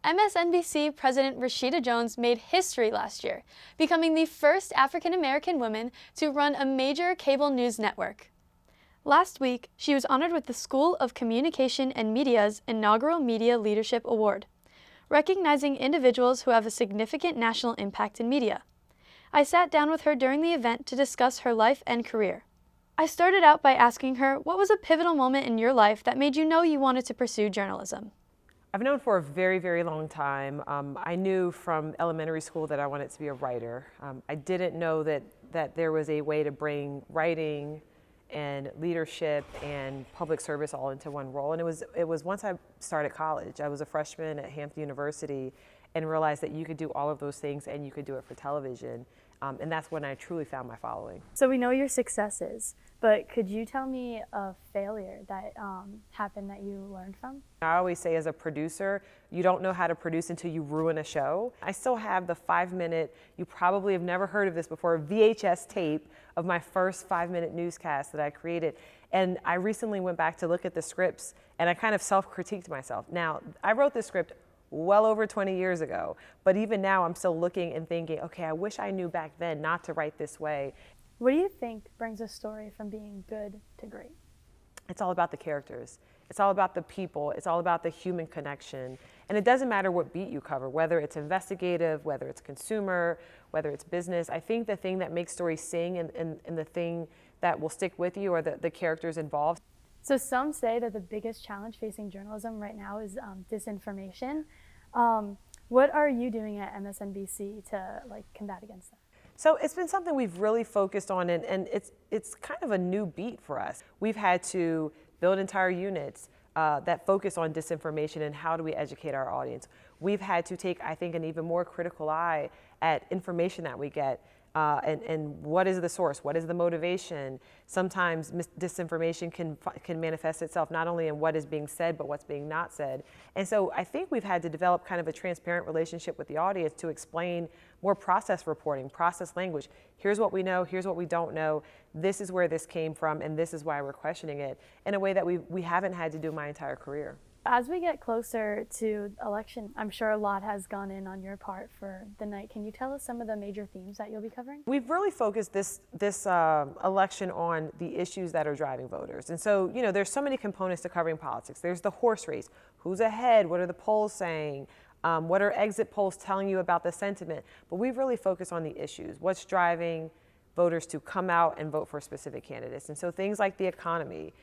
MSNBC President Rashida Jones made history last year, becoming the first African-American woman to run a major cable news network. Last week, she was honored with the School of Communication and Media's inaugural Media Leadership Award, recognizing individuals who have a significant national impact in media. I sat down with her during the event to discuss her life and career. I started out by asking her, what was a pivotal moment in your life that made you know you wanted to pursue journalism? I've known for a very, very long time. I knew from elementary school that I wanted to be a writer. I didn't know that there was a way to bring writing and leadership and public service all into one role. And it was once I started college. I was a freshman at Hampton University and realized that you could do all of those things and you could do it for television. And that's when I truly found my following. So we know your successes, but could you tell me a failure that happened that you learned from? I always say as a producer, you don't know how to produce until you ruin a show. I still have the 5-minute, you probably have never heard of this before, VHS tape of my first 5-minute newscast that I created. And I recently went back to look at the scripts and I kind of self-critiqued myself. Now, I wrote this script well over 20 years ago, but even now I'm still looking and thinking, okay, I wish I knew back then not to write this way. What do you think brings a story from being good to great? It's all about the characters. It's all about the people. It's all about the human connection. And it doesn't matter what beat you cover, whether it's investigative, whether it's consumer, whether it's business. I think the thing that makes stories sing and the thing that will stick with you are the characters involved. So some say that the biggest challenge facing journalism right now is disinformation. What are you doing at MSNBC to combat against that? So it's been something we've really focused on, and it's kind of a new beat for us. We've had to build entire units that focus on disinformation and how do we educate our audience. We've had to take, I think, an even more critical eye at information that we get. And what is the source? What is the motivation? Sometimes disinformation can manifest itself not only in what is being said, but what's being not said. And so I think we've had to develop kind of a transparent relationship with the audience to explain more process reporting, process language. Here's what we know, here's what we don't know. This is where this came from, and this is why we're questioning it in a way that we haven't had to do my entire career. As we get closer to election, I'm sure a lot has gone in on your part for the night. Can you tell us some of the major themes that you'll be covering? We've really focused this election on the issues that are driving voters. And so, there's so many components to covering politics. There's the horse race. Who's ahead? What are the polls saying? What are exit polls telling you about the sentiment? But we've really focused on the issues. What's driving voters to come out and vote for specific candidates? And so things like the economy.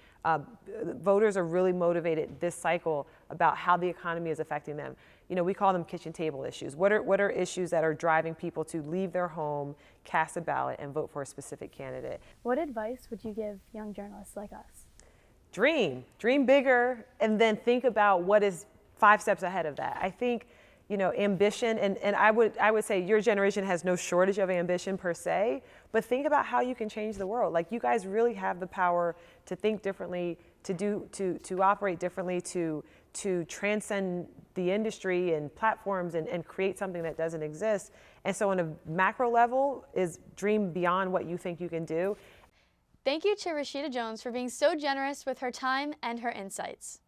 Voters are really motivated this cycle about how the economy is affecting them. We call them kitchen table issues. What are issues that are driving people to leave their home, cast a ballot, and vote for a specific candidate? What advice would you give young journalists like us? Dream bigger, and then think about what is 5 steps ahead of that. I think, ambition, and I would say your generation has no shortage of ambition per se, but think about how you can change the world. You guys really have the power to think differently, to operate differently, to transcend the industry and platforms and create something that doesn't exist. And so on a macro level is dream beyond what you think you can do. Thank you to Rashida Jones for being so generous with her time and her insights.